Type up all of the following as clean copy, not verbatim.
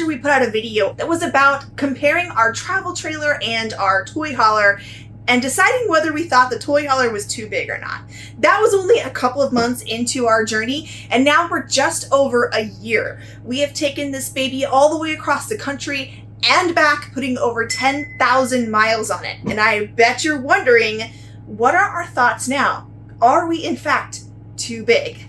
year we put out a video that was about comparing our travel trailer and our toy hauler and deciding whether we thought the toy hauler was too big or not. That was only a couple of months into our journey, and now we're just over a year. We have taken this baby all the way across the country and back, putting over 10,000 miles on it. And I bet you're wondering, what are our thoughts now? Are we in fact too big?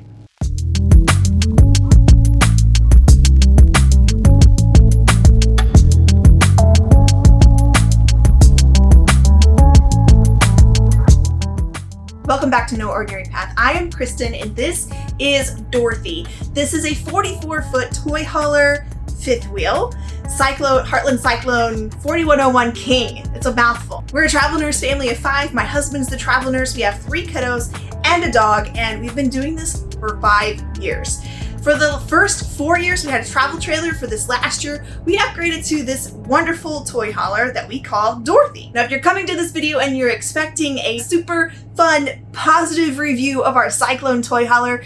Welcome back to No Ordinary Path. I am Kristen and this is Dorothy. This is a 44-foot toy hauler, fifth wheel, Heartland Cyclone 4101 King. It's a mouthful. We're a travel nurse family of 5. My husband's the travel nurse. We have 3 kiddos and a dog, and we've been doing this for 5 years. For the first 4 years, we had a travel trailer. For this last year, we upgraded to this wonderful toy hauler that we call Dorothy. Now, if you're coming to this video and you're expecting a super fun, positive review of our Cyclone toy hauler,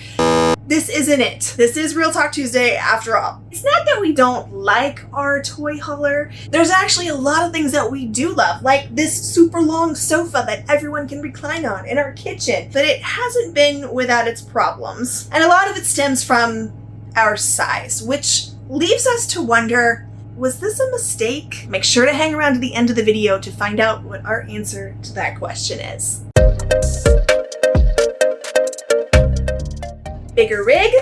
this isn't it. This is Real Talk Tuesday after all. It's not that we don't like our toy hauler. There's actually a lot of things that we do love, like this super long sofa that everyone can recline on in our kitchen, but it hasn't been without its problems. And a lot of it stems from our size, which leaves us to wonder, was this a mistake? Make sure to hang around to the end of the video to find out what our answer to that question is. Bigger rig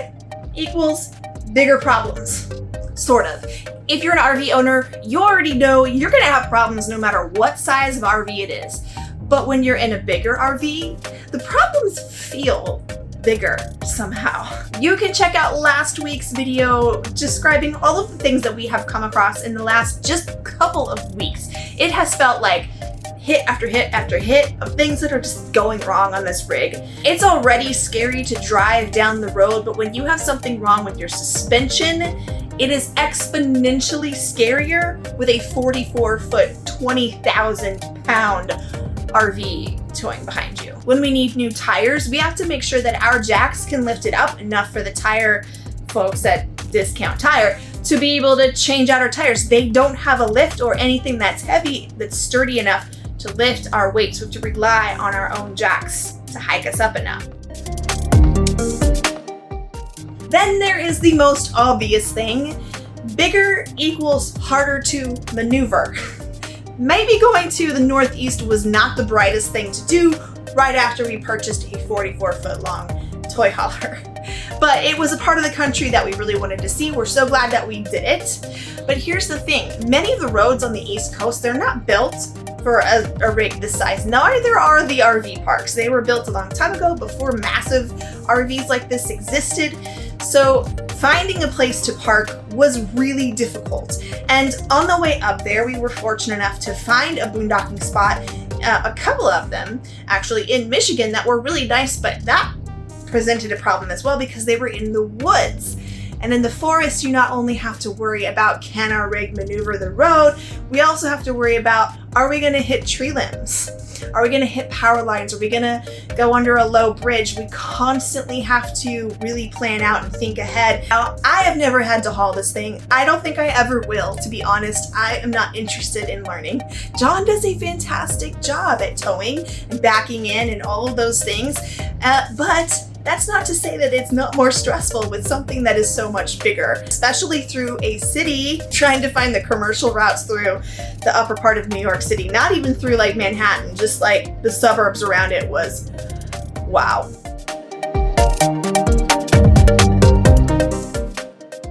equals bigger problems, sort of. If you're an RV owner, you already know you're gonna have problems no matter what size of RV it is. But when you're in a bigger RV, the problems feel bigger somehow. You can check out last week's video describing all of the things that we have come across in the last just couple of weeks. It has felt like hit after hit after hit of things that are just going wrong on this rig. It's already scary to drive down the road, but when you have something wrong with your suspension, it is exponentially scarier with a 44-foot, 20,000-pound RV towing behind you. When we need new tires, we have to make sure that our jacks can lift it up enough for the tire folks at Discount Tire to be able to change out our tires. They don't have a lift or anything that's heavy, that's sturdy enough to lift our weights. We have to rely on our own jacks to hike us up enough. Then there is the most obvious thing. Bigger equals harder to maneuver. Maybe going to the Northeast was not the brightest thing to do right after we purchased a 44-foot long toy hauler. But it was a part of the country that we really wanted to see. We're so glad that we did it. But here's the thing. Many of the roads on the East Coast, they're not built for a rig this size. Neither are the RV parks. They were built a long time ago before massive RVs like this existed. So finding a place to park was really difficult. And on the way up there, we were fortunate enough to find a boondocking spot, a couple of them actually in Michigan that were really nice, but that presented a problem as well because they were in the woods. And in the forest, you not only have to worry about, can our rig maneuver the road, we also have to worry about, are we gonna hit tree limbs? Are we gonna hit power lines? Are we gonna go under a low bridge? We constantly have to really plan out and think ahead. Now, I have never had to haul this thing. I don't think I ever will, to be honest. I am not interested in learning. John does a fantastic job at towing and backing in and all of those things, but that's not to say that it's not more stressful with something that is so much bigger, especially through a city, trying to find the commercial routes through the upper part of New York City, not even through like Manhattan, just like the suburbs around it was, wow.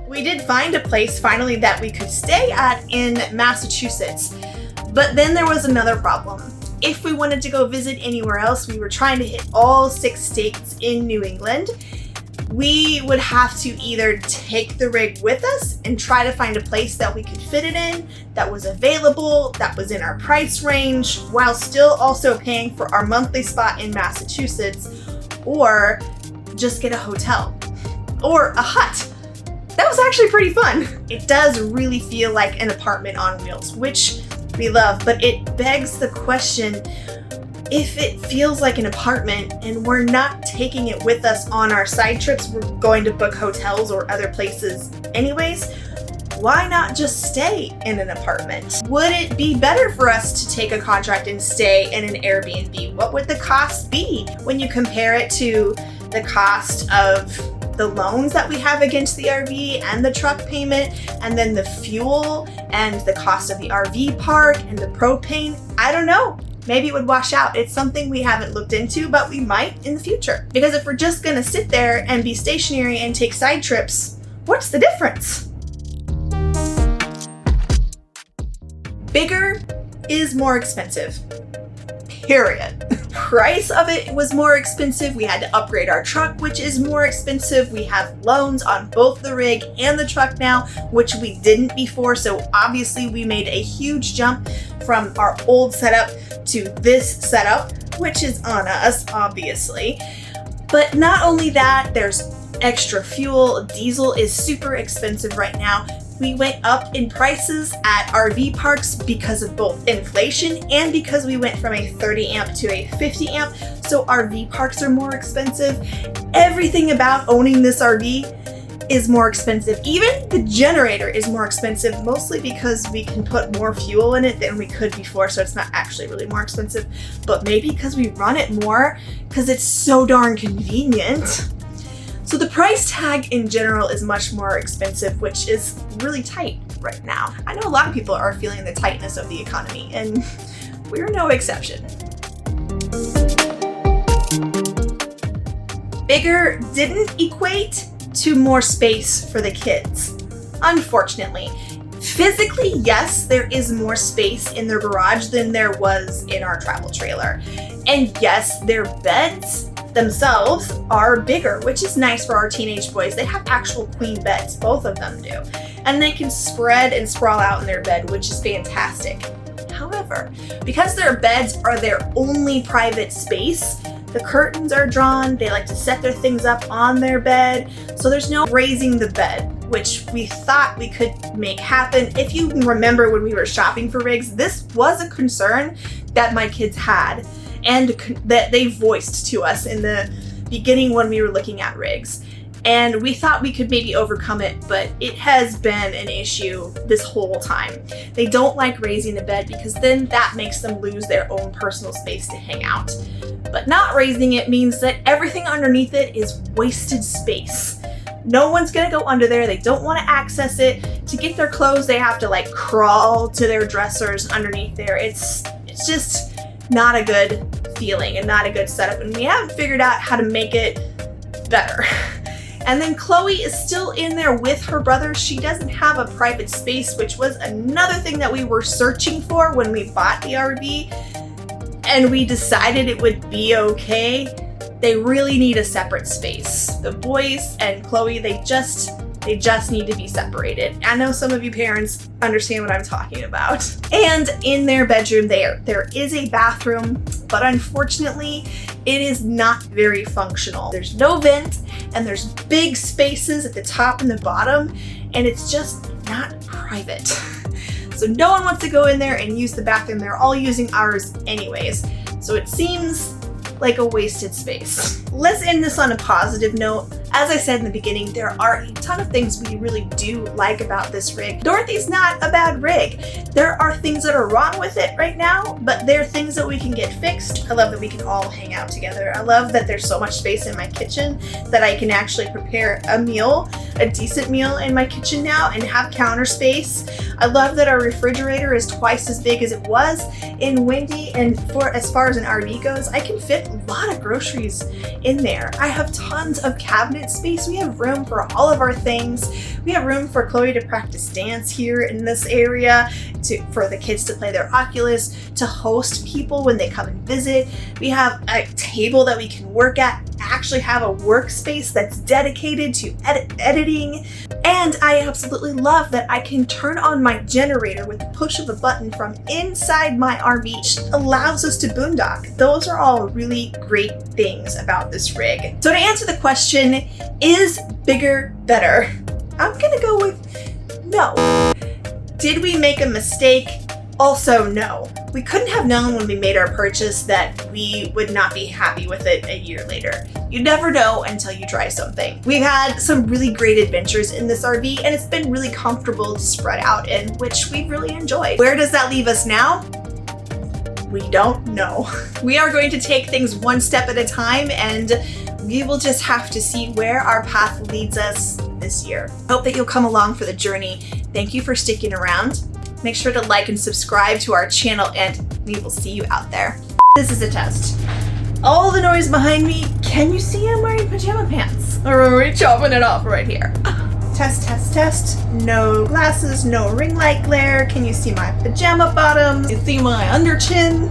We did find a place finally that we could stay at in Massachusetts, but then there was another problem. If we wanted to go visit anywhere else, we were trying to hit all 6 states in New England. We would have to either take the rig with us and try to find a place that we could fit it in, that was available, that was in our price range, while still also paying for our monthly spot in Massachusetts, or just get a hotel or a hut. That was actually pretty fun. It does really feel like an apartment on wheels, which we love, but it begs the question, if it feels like an apartment and we're not taking it with us on our side trips, we're going to book hotels or other places anyways, why not just stay in an apartment? Would it be better for us to take a contract and stay in an Airbnb? What would the cost be when you compare it to the cost of the loans that we have against the RV and the truck payment, and then the fuel and the cost of the RV park and the propane? I don't know. Maybe it would wash out. It's something we haven't looked into, but we might in the future. Because if we're just gonna sit there and be stationary and take side trips, what's the difference? Bigger is more expensive. Period. Price of it was more expensive. We had to upgrade our truck, which is more expensive. We have loans on both the rig and the truck now, which we didn't before. So obviously we made a huge jump from our old setup to this setup, which is on us, obviously. But not only that, there's extra fuel. Diesel is super expensive right now. We went up in prices at RV parks because of both inflation and because we went from a 30 amp to a 50 amp. So RV parks are more expensive. Everything about owning this RV is more expensive. Even the generator is more expensive, mostly because we can put more fuel in it than we could before. So it's not actually really more expensive, but maybe because we run it more because it's so darn convenient. So the price tag in general is much more expensive, which is really tight right now. I know a lot of people are feeling the tightness of the economy, and we're no exception. Bigger didn't equate to more space for the kids, unfortunately. Physically, yes, there is more space in their garage than there was in our travel trailer. And yes, their beds themselves are bigger, which is nice for our teenage boys. They have actual queen beds, both of them do. And they can spread and sprawl out in their bed, which is fantastic. However, because their beds are their only private space, the curtains are drawn, they like to set their things up on their bed, so there's no raising the bed, which we thought we could make happen. If you remember when we were shopping for rigs, this was a concern that my kids had and that they voiced to us in the beginning when we were looking at rigs. And we thought we could maybe overcome it, but it has been an issue this whole time. They don't like raising the bed because then that makes them lose their own personal space to hang out. But not raising it means that everything underneath it is wasted space. No one's gonna go under there. They don't want to access it. To get their clothes, they have to like crawl to their dressers underneath there. It's just not a good feeling and not a good setup, and we haven't figured out how to make it better. And then Chloe is still in there with her brother. She doesn't have a private space, which was another thing that we were searching for when we bought the RV, and we decided it would be okay. They really need a separate space. The boys and Chloe, they just need to be separated. I know some of you parents understand what I'm talking about. And in their bedroom there is a bathroom, but unfortunately it is not very functional. There's no vent and there's big spaces at the top and the bottom, and it's just not private. So no one wants to go in there and use the bathroom. They're all using ours anyways. So it seems like a wasted space. Let's end this on a positive note. As I said in the beginning, there are a ton of things we really do like about this rig. Dorothy's not a bad rig. There are things that are wrong with it right now, but there are things that we can get fixed. I love that we can all hang out together. I love that there's so much space in my kitchen that I can actually prepare a meal, a decent meal in my kitchen now, and have counter space. I love that our refrigerator is twice as big as it was in Windy, and for as far as an RV goes, I can fit a lot of groceries in there. I have tons of cabinet space. We have room for all of our things. We have room for Chloe to practice dance here in this area, for the kids to play their Oculus, to host people when they come and visit. We have a table that we can work at, actually have a workspace that's dedicated to editing. And I absolutely love that I can turn on my generator with the push of a button from inside my RV, which allows us to boondock. Those are all really great things about this rig. So to answer the question, is bigger better? I'm gonna go with no. Did we make a mistake? Also, no, we couldn't have known when we made our purchase that we would not be happy with it a year later. You never know until you try something. We've had some really great adventures in this RV, and it's been really comfortable to spread out in, which we've really enjoyed. Where does that leave us now? We don't know. We are going to take things one step at a time, and we will just have to see where our path leads us this year. Hope that you'll come along for the journey. Thank you for sticking around. Make sure to like and subscribe to our channel, and we will see you out there. This is a test. All the noise behind me, can you see I'm wearing pajama pants? Or are we chopping it off right here? Test, test, test. No glasses, no ring light glare. Can you see my pajama bottoms? You see my under chin?